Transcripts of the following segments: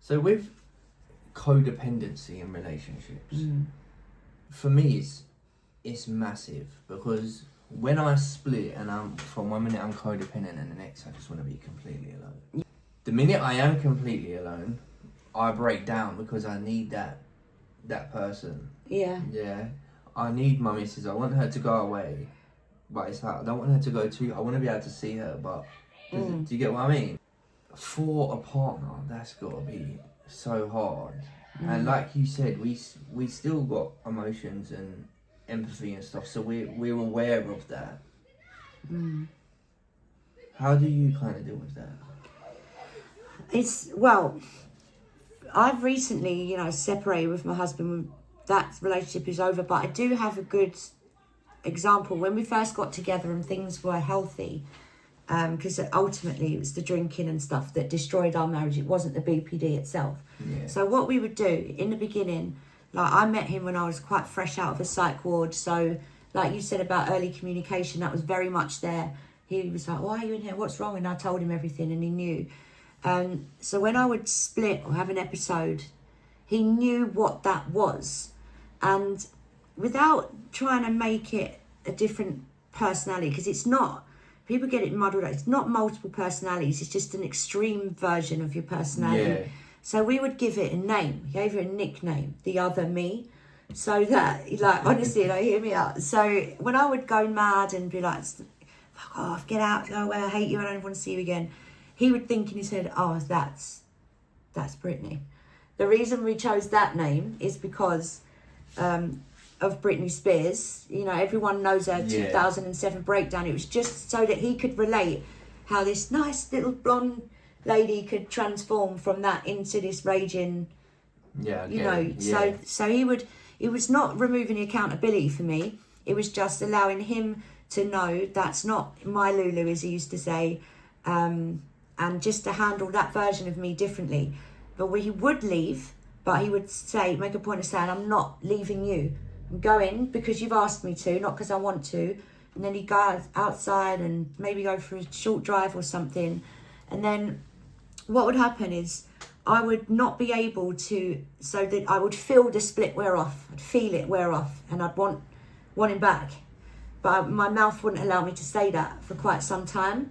So with codependency in relationships, for me it's massive, because when I split and I'm from one minute I'm codependent and the next I just want to be completely alone. The minute I am completely alone, I break down because I need that person. Yeah. Yeah. I need my missus. I want her to go away, but it's like I don't want her to go too. I want to be able to see her, but do you get what I mean? For a partner, that's got to be so hard. And like you said, we still got emotions and empathy and stuff, so we're aware of that. How do you kind of deal with that? I've recently, separated with my husband. That relationship is over, but I do have a good example. When we first got together and things were healthy, because ultimately it was the drinking and stuff that destroyed our marriage. It wasn't the BPD itself. Yeah. So what we would do in the beginning, like I met him when I was quite fresh out of a psych ward. So like you said about early communication, that was very much there. He was like, why are you in here? What's wrong? And I told him everything and he knew. So when I would split or have an episode, he knew what that was. And without trying to make it a different personality, because it's not, people get it muddled up. It's not multiple personalities. It's just an extreme version of your personality. Yeah. So we would give it a name. He gave it a nickname, the other me. So that, like, honestly, like, hear me out. So when I would go mad and be like, fuck off, get out, go away, I hate you, I don't want to see you again, he would think in his head, oh, that's Brittany. The reason we chose that name is because of Britney Spears. Everyone knows her 2007 breakdown. It was just so that he could relate how this nice little blonde lady could transform from that into this raging, So he would, it was not removing the accountability for me. It was just allowing him to know that's not my Lulu, as he used to say, and just to handle that version of me differently. But he would leave, but he would make a point of saying, I'm not leaving you. I'm going because you've asked me to, not because I want to. And then he'd go outside and maybe go for a short drive or something. And then what would happen is I would not be able to, so that I would feel the split wear off. I'd feel it wear off and I'd want him back. But my mouth wouldn't allow me to say that for quite some time.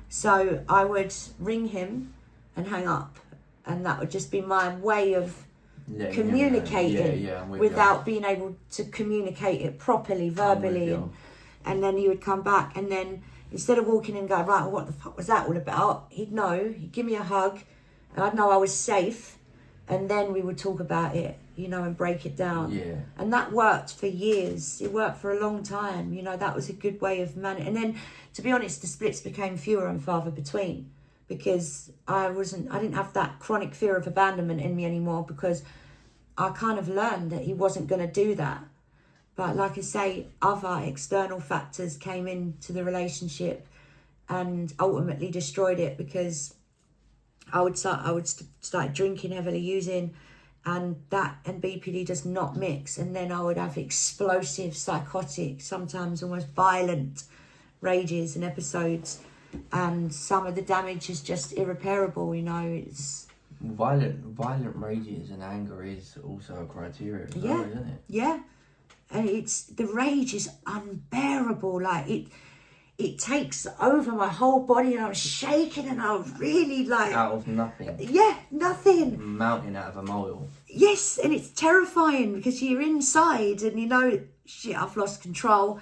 So I would ring him and hang up. And that would just be my way of communicating without being able to communicate it properly, verbally. And then he would come back, and then instead of walking and going, right, well, what the fuck was that all about? He'd know, he'd give me a hug, and I'd know I was safe. And then we would talk about it, and break it down. Yeah. And that worked for years. It worked for a long time. That was a good way of managing. And then, to be honest, the splits became fewer and farther between, because I didn't have that chronic fear of abandonment in me anymore, because I kind of learned that he wasn't going to do that. But like I say, other external factors came into the relationship and ultimately destroyed it, because I would start drinking heavily, using, and that and BPD does not mix. And then I would have explosive, psychotic, sometimes almost violent rages and episodes. And some of the damage is just irreparable, it's... Violent rages and anger is also a criteria as well, isn't it? Yeah. And the rage is unbearable. Like, it takes over my whole body, and I'm shaking, and I'm really like... Out of nothing. Yeah, nothing. Mountain out of a molehill. Yes, and it's terrifying, because you're inside, and shit, I've lost control.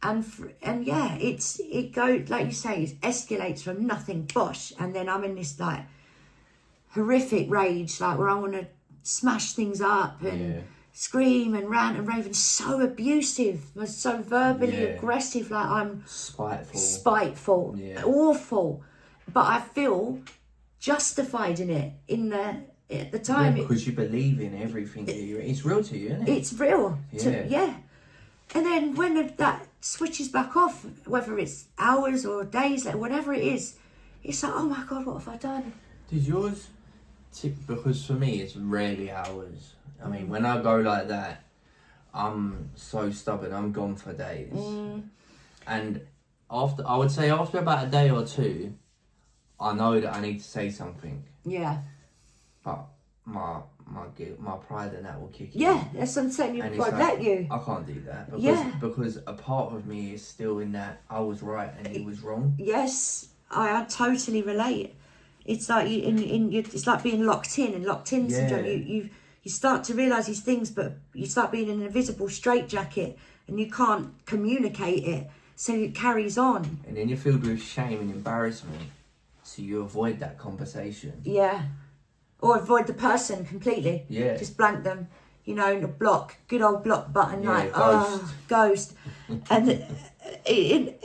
And yeah, it goes, like you say, it escalates from nothing, bosh, and then I'm in this like horrific rage, like where I want to smash things up and scream and rant and rave, and so abusive, so verbally aggressive, like I'm spiteful, awful, but I feel justified in it at the time. Because you believe in everything. It's real to you, isn't it? It's real. And then when that switches back off, whether it's hours or days, like whatever it is, it's like, oh my God, what have I done? Did yours because for me it's rarely hours. I mean, when I go like that, I'm so stubborn, I'm gone for days. And after about a day or two, I know that I need to say something. Yeah. But my pride and that will kick in. Yeah, that's what I'm saying. You And won't it's like, let you. I can't do that because Yeah. because a part of me is still in that I was right and he was wrong. Yes, I totally relate. It's like it's like being locked in and locked in syndrome. You start to realise these things, but you start being in an invisible straitjacket and you can't communicate it, so it carries on. And then you're filled with shame and embarrassment, so you avoid that conversation. Yeah, or avoid the person completely. Yeah, just blank them. You know, in a block, good old block button, yeah, like ghost. And it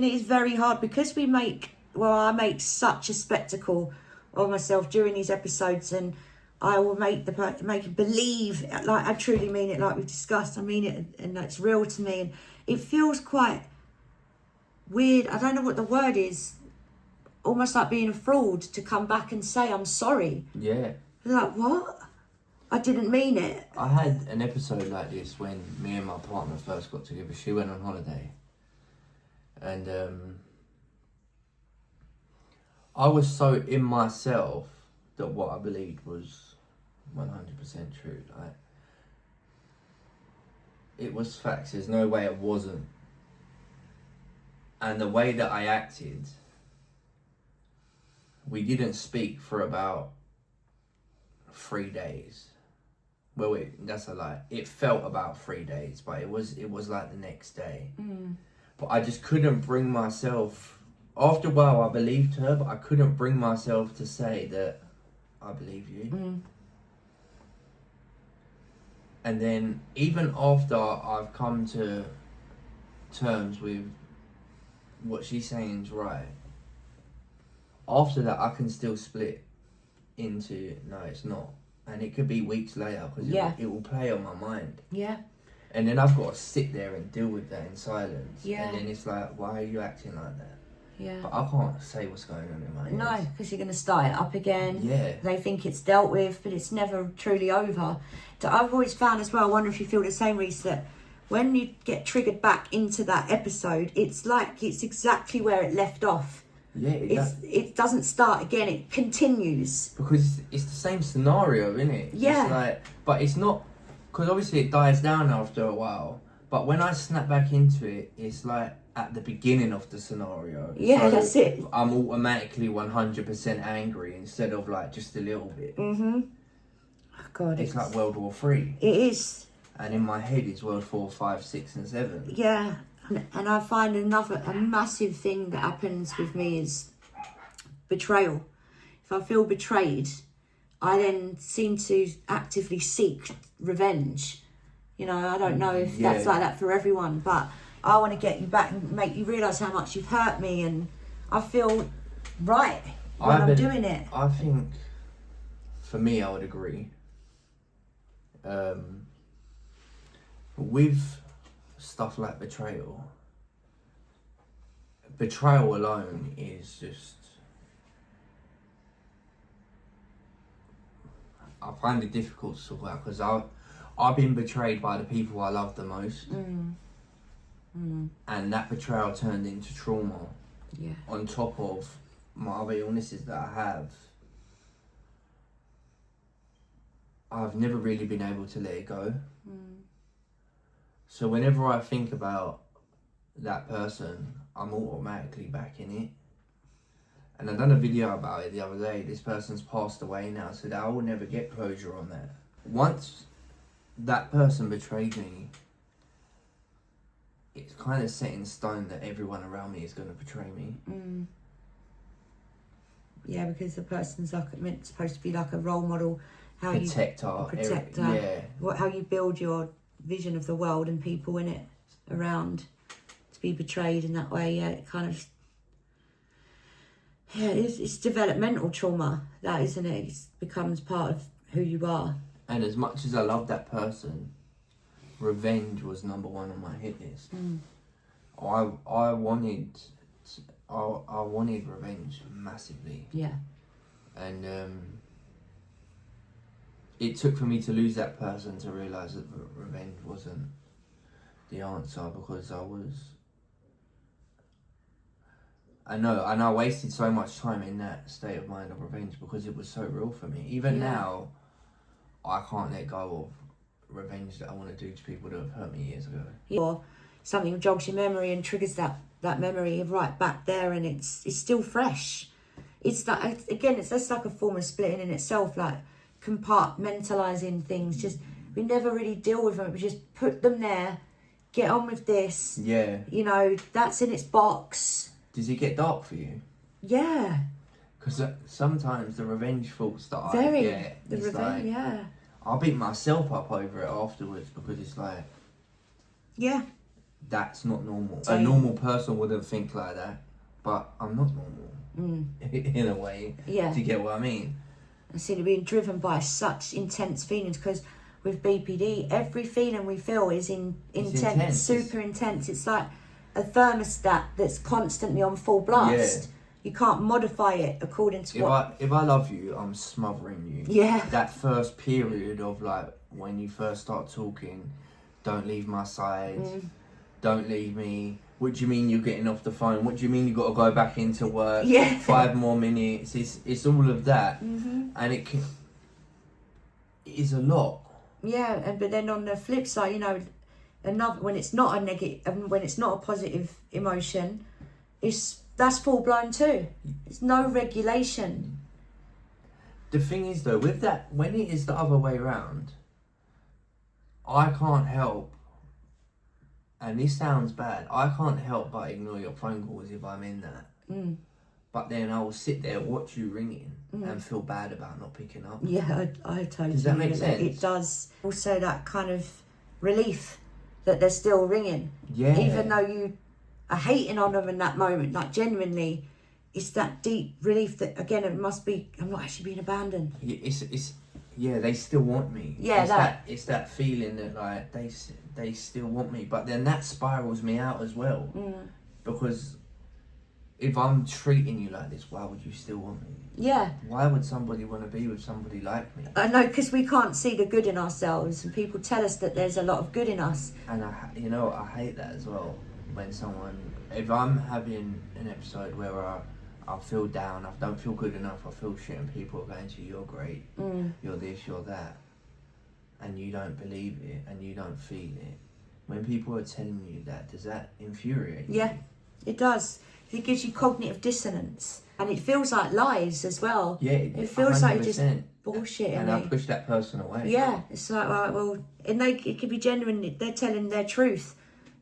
is very hard because I make such a spectacle of myself during these episodes, and I will make it believe, like I truly mean it, like we've discussed. I mean it, and that's real to me, and it feels quite weird. I don't know what the word is. Almost like being a fraud to come back and say I'm sorry. Yeah. Like what? I didn't mean it. I had an episode like this when me and my partner first got together. She went on holiday, and I was so in myself that what I believed was 100% true. Like, it was facts. There's no way it wasn't. And the way that I acted, we didn't speak for about 3 days. Well, that's a lie. It felt about 3 days, but it was like the next day. But I just couldn't bring myself. After a while, I believed her, but I couldn't bring myself to say that I believe you. And then even after I've come to terms with what she's saying is right, after that I can still split into no, it's not. And it could be weeks later because it will play on my mind. Yeah. And then I've got to sit there and deal with that in silence. Yeah. And then it's like, why are you acting like that? Yeah. But I can't say what's going on in my head. No, because you're going to start it up again. Yeah. They think it's dealt with, but it's never truly over. So I've always found as well, I wonder if you feel the same, Reece, that when you get triggered back into that episode, it's like it's exactly where it left off. Yeah, it doesn't start again, it continues. Because it's the same scenario, isn't it? Yeah. It's like, but it's not, because obviously it dies down after a while. But when I snap back into it, it's like at the beginning of the scenario. Yeah, so that's it. I'm automatically 100% angry instead of like just a little bit. Oh God, it's like World War 3. It is. And in my head, it's World 4, 5, 6, and 7. Yeah. And I find a massive thing that happens with me is betrayal. If I feel betrayed, I then seem to actively seek revenge. You know, I don't know if that's like that for everyone, but I want to get you back and make you realise how much you've hurt me, and I feel right when I'm doing it. I think, for me, I would agree. With stuff like betrayal alone is just, I find it difficult to talk about because I've been betrayed by the people I love the most, and that betrayal turned into trauma. Yeah. On top of my other illnesses that I have, I've never really been able to let it go. So whenever I think about that person, I'm automatically back in it. And I've done a video about it the other day. This person's passed away now, so that I will never get closure on that. Once that person betrayed me, it's kind of set in stone that everyone around me is going to betray me. Yeah, because the person's like supposed to be like a role model. Protector. Yeah. How you build your vision of the world and people in it around, to be betrayed in that way. Yeah, it kind of, it's developmental trauma, that, isn't it? It becomes part of who you are. And as much as I love that person, revenge was number one on my hit list. I wanted revenge massively. Yeah. And it took for me to lose that person to realise that revenge wasn't the answer, because I wasted so much time in that state of mind of revenge because it was so real for me. Even now, I can't let go of revenge that I want to do to people that have hurt me years ago. Or something jogs your memory and triggers that memory right back there, and it's still fresh. It's like, again, it's just like a form of splitting in itself, like compartmentalizing things. Just, we never really deal with them. We just put them there, get on with this. Yeah. You know, that's in its box. Does it get dark for you? Yeah. Because sometimes the revenge thoughts that I get, the revenge, like, yeah. I'll beat myself up over it afterwards because it's like, yeah, that's not normal. Same. A normal person wouldn't think like that, but I'm not normal in a way. Yeah. Do you get what I mean? I see it being driven by such intense feelings, because with BPD, every feeling we feel is intense, super intense. It's like a thermostat that's constantly on full blast. Yeah. You can't modify it according to If I love you, I'm smothering you. Yeah. That first period of like when you first start talking, don't leave my side, don't leave me. What do you mean you're getting off the phone? What do you mean you got to go back into work? Yeah. 5 more minutes. It's all of that, and it is a lot. Yeah, but then on the flip side, you know, when it's not a negative, when it's not a positive emotion, that's full blown too. It's no regulation. The thing is though, with that, when it is the other way around, I can't help, and this sounds bad, I can't help but ignore your phone calls if I'm in that. But then I will sit there, watch you ringing, and feel bad about not picking up. Yeah, I totally. Does that make sense? It does. Also, that kind of relief that they're still ringing. Yeah. Even though you are hating on them in that moment, like genuinely, it's that deep relief that, again, it must be, I'm not actually being abandoned. It's yeah, they still want me. Yeah, it's that feeling that like they still want me, but then that spirals me out as well, because if I'm treating you like this, why would you still want me? Yeah. Why would somebody want to be with somebody like me? I know, because we can't see the good in ourselves, and people tell us that there's a lot of good in us. And I hate that as well. When if I'm having an episode where I feel down, I don't feel good enough, I feel shit, and people are going to you, you're great, you're this, you're that, and you don't believe it, and you don't feel it. When people are telling you that, does that infuriate you? Yeah, it does. It gives you cognitive dissonance, and it feels like lies as well. Yeah, it feels 100%. like just bullshit. And I push that person away. Yeah, it's like, well, and it could be genuine. They're telling their truth,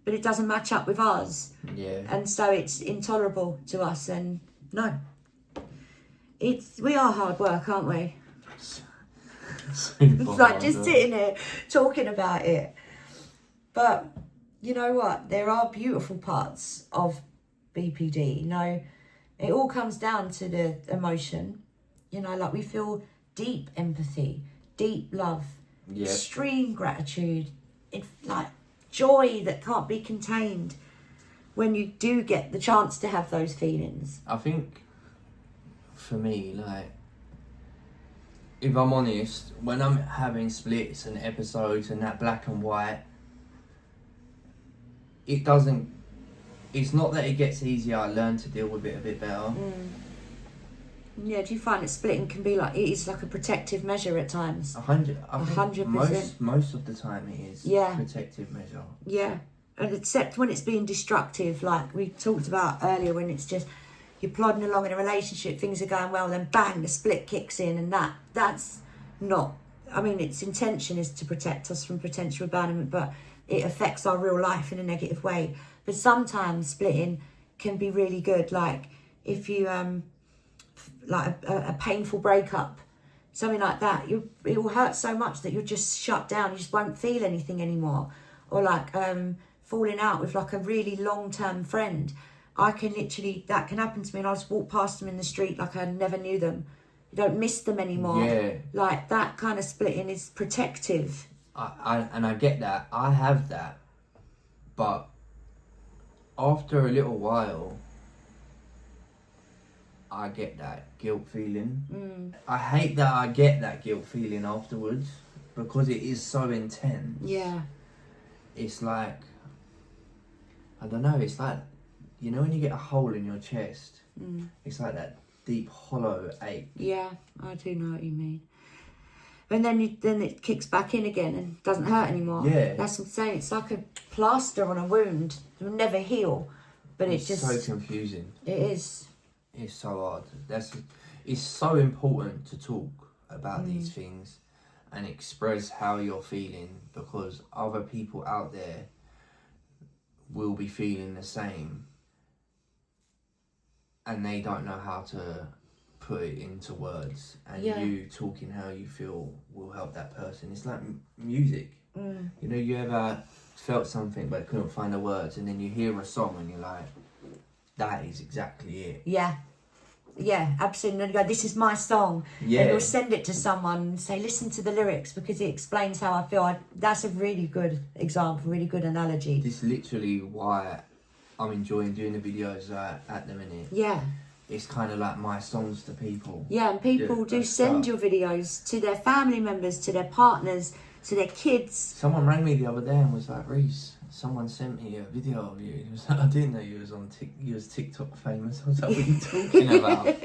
but it doesn't match up with ours. Yeah. And so it's intolerable to us. And no, we are hard work, aren't we? It's like just sitting here talking about it. But you know what? There are beautiful parts of BPD. You know, it all comes down to the emotion. You know, like we feel deep empathy, deep love, extreme gratitude. It's like joy that can't be contained when you do get the chance to have those feelings. I think for me, like, if I'm honest, when I'm having splits and episodes and that black and white, it's not that it gets easier, I learn to deal with it a bit better. Yeah, do you find that splitting can be like, it is like a protective measure at times? 100%. Most of the time it is a protective measure. Yeah, and except when it's being destructive, like we talked about earlier, when it's just, you're plodding along in a relationship, things are going well, then bang, the split kicks in, and that's not, I mean, its intention is to protect us from potential abandonment, but it affects our real life in a negative way. But sometimes splitting can be really good, like if you like a painful breakup, something like that, it will hurt so much that you're just shut down, you just won't feel anything anymore. Or like falling out with like a really long-term friend, that can happen to me, and I'll just walk past them in the street like I never knew them. You don't miss them anymore. Yeah. Like that kind of splitting is protective. I get that, I have that, but after a little while, I get that guilt feeling. I hate that I get that guilt feeling afterwards, because it is so intense. Yeah. It's like, I don't know, it's like, you know when you get a hole in your chest, it's like that deep hollow ache. Yeah, I do know what you mean. And then it kicks back in again and doesn't hurt anymore. Yeah. That's what I'm saying. It's like a plaster on a wound. It will never heal. But it's just... so confusing. It is. It's so hard. It's so important to talk about these things and express how you're feeling, because other people out there will be feeling the same and they don't know how to put it into words, and you talking how you feel will help that person. It's like music. You know, you ever felt something but couldn't find the words, and then you hear a song and you're like, that is exactly it. Yeah, absolutely. And you go, this is my song. Yeah. And you'll send it to someone and say, listen to the lyrics because it explains how I feel. That's a really good example, really good analogy. This is literally why I'm enjoying doing the videos at the minute. Yeah. It's kind of like my songs to people. Yeah, and people do send your videos to their family members, to their partners, to their kids. Someone rang me the other day and was like, Reece, someone sent me a video of you. He was like, I didn't know you was on you was TikTok famous. I was like, what are you talking about?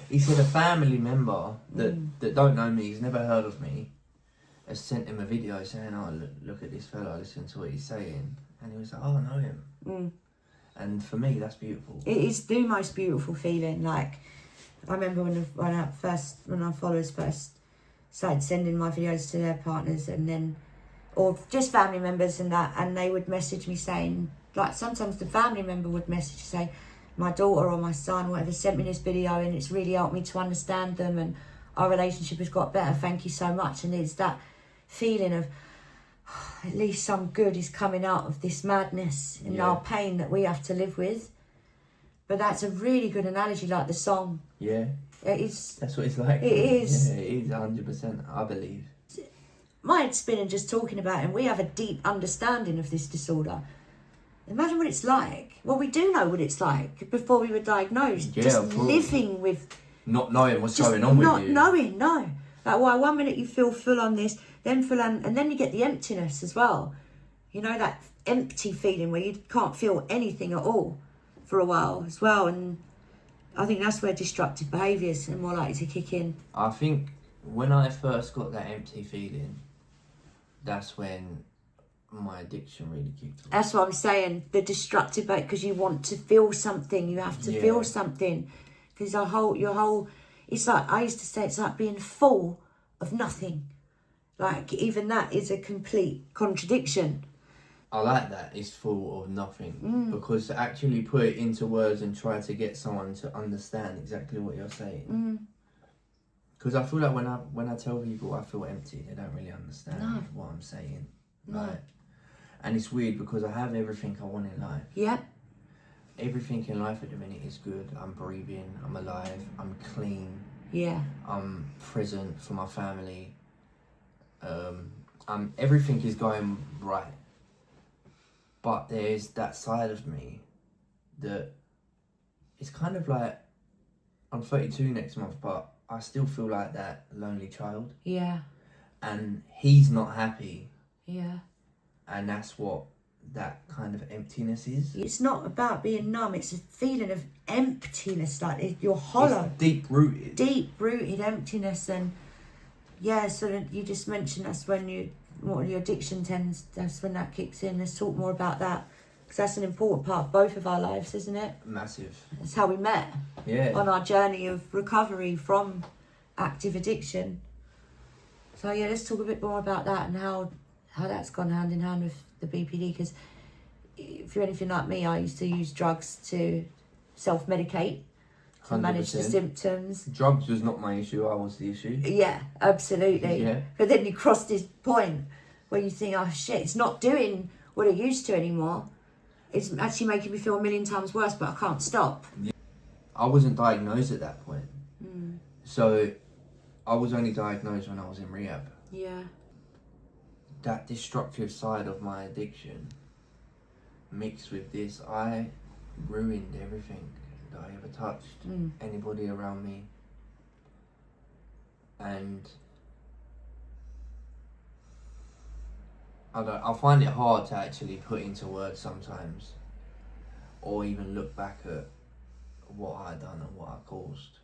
He said a family member that don't know me, he's never heard of me, has sent him a video saying, oh, look at this fella, listen to what he's saying. And he was like, oh, I know him. And for me, that's beautiful. It is the most beautiful feeling. Like, I remember when our followers first started sending my videos to their partners, and then, or just family members and that, and they would message me saying, like, sometimes the family member would message say, my daughter or my son or whatever sent me this video and it's really helped me to understand them and our relationship has got better, thank you so much. And it's that feeling of, at least some good is coming out of this madness and our pain that we have to live with. But that's a really good analogy, like the song. Yeah. It is. That's what it's like. It is. Yeah, it is 100%, I believe. My head's spinning just talking about it, and we have a deep understanding of this disorder. Imagine what it's like. Well, we do know what it's like before we were diagnosed. Yeah, just living with... Not knowing what's going on with you. Not knowing, no. Like, well, 1 minute you feel full on this, then full on... And then you get the emptiness as well. You know, that empty feeling where you can't feel anything at all for a while as well. And I think that's where destructive behaviours are more likely to kick in. I think when I first got that empty feeling, that's when my addiction really kicked off. That's what I'm saying, the destructive, because you want to feel something, you have to feel something. Because your whole, it's like, I used to say, it's like being full of nothing. Like, even that is a complete contradiction. I like that, it's full of nothing. Because to actually put it into words and try to get someone to understand exactly what you're saying. Because I feel like when I tell people I feel empty, they don't really understand what I'm saying. No. Like, and it's weird because I have everything I want in life. Yeah. Everything in life at the minute is good. I'm breathing, I'm alive, I'm clean. Yeah. I'm present for my family. Everything is going right. But there's that side of me that it's kind of like, I'm 32 next month, but I still feel like that lonely child. Yeah. And he's not happy. Yeah. And that's what that kind of emptiness is. It's not about being numb, it's a feeling of emptiness, like you're hollow. It's deep-rooted. Deep-rooted emptiness. And yeah, so you just mentioned that's when your addiction that's when that kicks in. Let's talk more about that, because that's an important part of both of our lives, isn't it? Massive. That's how we met. Yeah. On our journey of recovery from active addiction. So yeah, let's talk a bit more about that and how that's gone hand in hand with the BPD, because if you're anything like me, I used to use drugs to self-medicate, to 100%. manage the symptoms. Drugs was not my issue, I was the issue. Yeah, absolutely. Yeah. But then you cross this point where you think, oh shit, it's not doing what it used to anymore. It's actually making me feel 1,000,000 times worse, but I can't stop. Yeah. I wasn't diagnosed at that point. So I was only diagnosed when I was in rehab. Yeah. That destructive side of my addiction mixed with this, I ruined everything that I ever touched, anybody around me. And I find it hard to actually put into words sometimes, or even look back at what I done and what I caused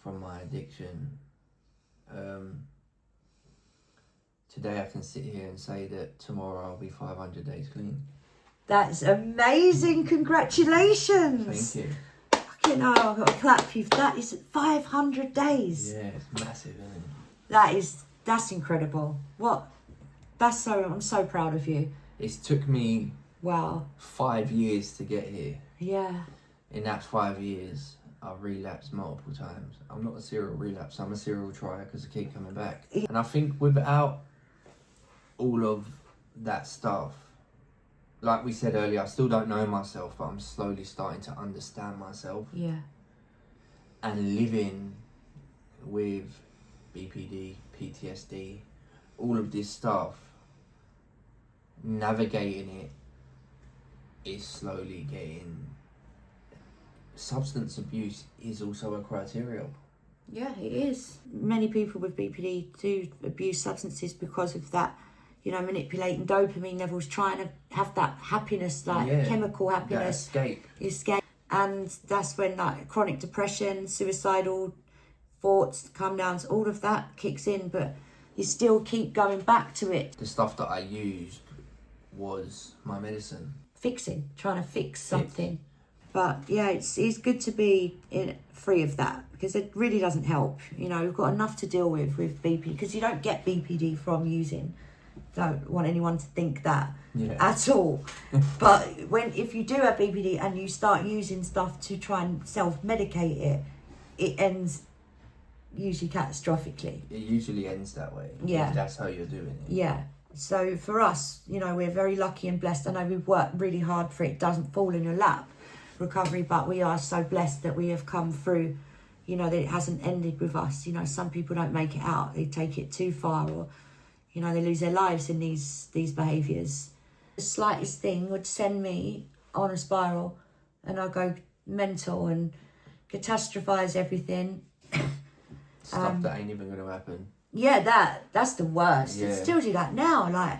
from my addiction. today I can sit here and say that tomorrow I'll be 500 days clean. That's amazing. Congratulations. Thank you. Fucking hell, I've got to clap you. That is 500 days. Yeah, it's massive, isn't it? That's incredible. I'm so proud of you. It's took me Wow. 5 years to get here. Yeah. In that 5 years, I've relapsed multiple times. I'm not a serial relapse, I'm a serial trier because I keep coming back. And I think without all of that stuff, like we said earlier, I still don't know myself, but I'm slowly starting to understand myself. Yeah. And living with BPD, PTSD, all of this stuff, navigating it is slowly getting... Substance abuse is also a criteria. Yeah, it is. Many people with BPD do abuse substances because of that, you know, manipulating dopamine levels, trying to have that happiness, chemical happiness. That escape. And that's when like chronic depression, suicidal thoughts, come downs, all of that kicks in, but you still keep going back to it. The stuff that I used was my medicine. Trying to fix something. But yeah, it's good to be free of that because it really doesn't help. You know, we've got enough to deal with BPD because you don't get BPD from using. Don't want anyone to think that at all. But if you do have BPD and you start using stuff to try and self-medicate it ends usually catastrophically. It usually ends that way. Yeah. If that's how you're doing it. Yeah. So for us, you know, we're very lucky and blessed. I know we've worked really hard for it. Doesn't fall in your lap. Recovery, but we are so blessed that we have come through, you know, that it hasn't ended with us. You know, some people don't make it out, they take it too far, or you know, they lose their lives in these behaviours. The slightest thing would send me on a spiral and I'll go mental and catastrophize everything. Stuff that ain't even gonna happen. Yeah, that's the worst. Yeah. I still do that now. Like,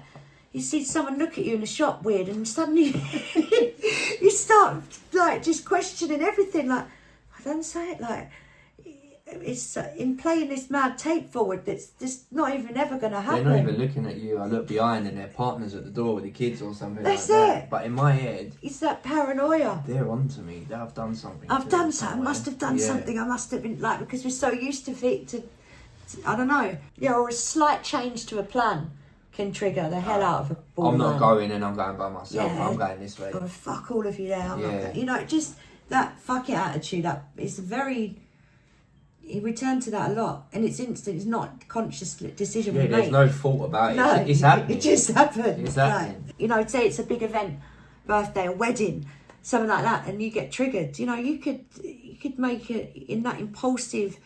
you see someone look at you in the shop weird and suddenly you start like just questioning everything. Like, I don't say it like it's in playing this mad tape forward that's just not even ever going to happen. They're not even looking at you. I look behind and their partner's at the door with the kids or something That's like that. it. But in my head, it's that paranoia. They're onto me. I've done something. I've done something. I must have done something. I must have been like, because we're so used to it to I don't know. Yeah, or a slight change to a plan can trigger the hell out of a ball. I'm not going and I'm going by myself. Yeah. I'm going this way. Oh, fuck all of you there. I'm Yeah. not going. You know, just that fuck it attitude. That is very. He returned to that a lot, and it's instant. It's not a conscious decision we Yeah, make. there's no thought about it. No, It's happening. It just happened. It's happening. Like, you know, say it's a big event, birthday, a wedding, something like that, and you get triggered. You know, you could make it in that impulsive,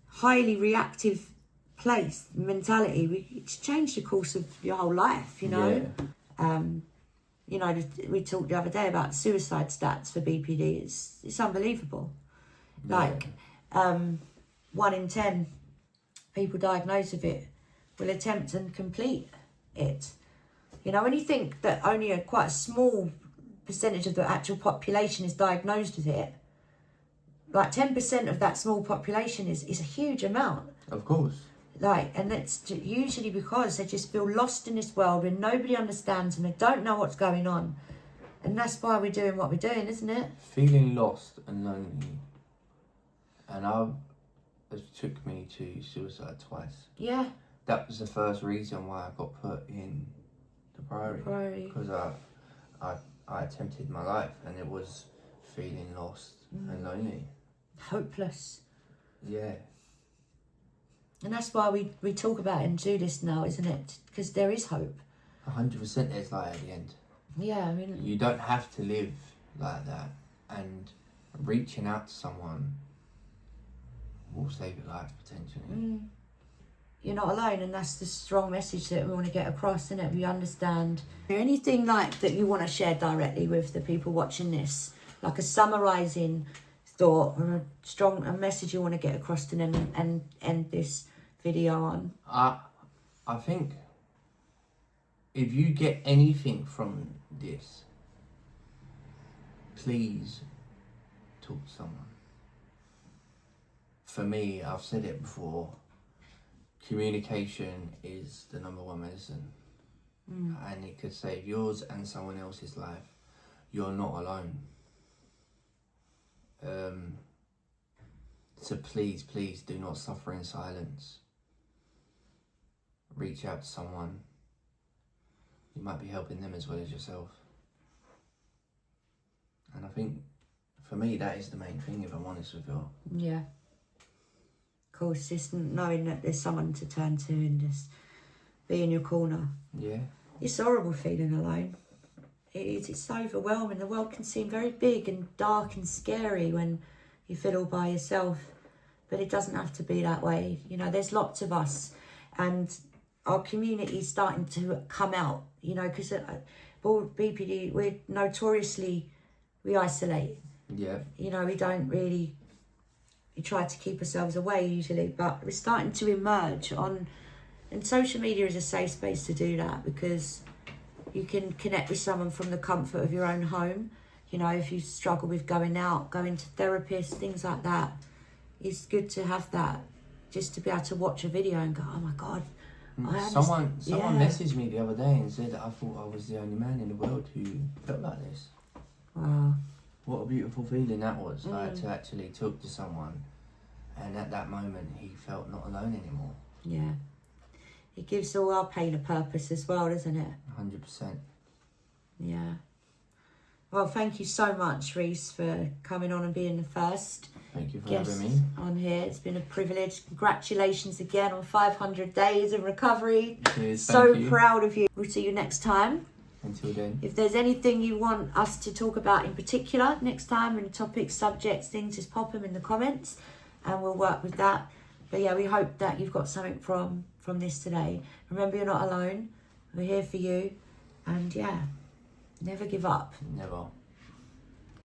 highly reactive place mentality. It's changed the course of your whole life. You know. Yeah. You know, we talked the other day about suicide stats for BPD. It's unbelievable. Like, 1 in 10 people diagnosed with it will attempt and complete it. You know, when you think that only quite a small percentage of the actual population is diagnosed with it, like 10% of that small population is a huge amount. Of course. Like, and it's usually because they just feel lost in this world and nobody understands them. They don't know what's going on. And that's why we're doing what we're doing, isn't it? Feeling lost and lonely. And it took me to suicide twice. Yeah. That was the first reason why I got put in the priority. Because I attempted my life and it was feeling lost and lonely. Hopeless. Yeah. And that's why we talk about it and do this now, isn't it? Because there is hope. 100% there's light at the end. Yeah, I mean... You don't have to live like that. And reaching out to someone will save your life, potentially. You're not alone, and that's the strong message that we want to get across, isn't it? We understand. Anything like that you want to share directly with the people watching this? Like a summarising thought or a message you want to get across to them and end this video on? I think if you get anything from this, please talk to someone. For me, I've said it before, communication is the #1 medicine. And it could save yours and someone else's life. You're not alone. So please do not suffer in silence. Reach out to someone. You might be helping them as well as yourself. And I think, for me, that is the main thing, if I'm honest with you. Yeah. Of course, just knowing that there's someone to turn to and just be in your corner. Yeah. It's horrible feeling alone. It is. It's so overwhelming. The world can seem very big and dark and scary when you feel all by yourself. But it doesn't have to be that way. You know, there's lots of us. And our community is starting to come out. You know, because BPD, we're notoriously, we isolate. Yeah. You know, we try to keep ourselves away usually. But we're starting to emerge on... And social media is a safe space to do that, because you can connect with someone from the comfort of your own home. You know, if you struggle with going out, going to therapists, things like that, it's good to have that, just to be able to watch a video and go, oh my God. Someone messaged me the other day and said that I thought I was the only man in the world who felt like this. Wow. What a beautiful feeling that was, like, to actually talk to someone, and at that moment he felt not alone anymore. Yeah. It gives all our pain a purpose as well, doesn't it? 100%. Yeah. Well, thank you so much, Reece, for coming on and being the first Thank you for guest having me on here. It's been a privilege. Congratulations again on 500 days of recovery. Cheers, so thank you. proud of you. We'll see you next time. Until then. If there's anything you want us to talk about in particular next time, and topics, subjects, things, just pop them in the comments and we'll work with that. But yeah, we hope that you've got something from this today. Remember, you're not alone. We're here for you. And yeah, never give up. Never.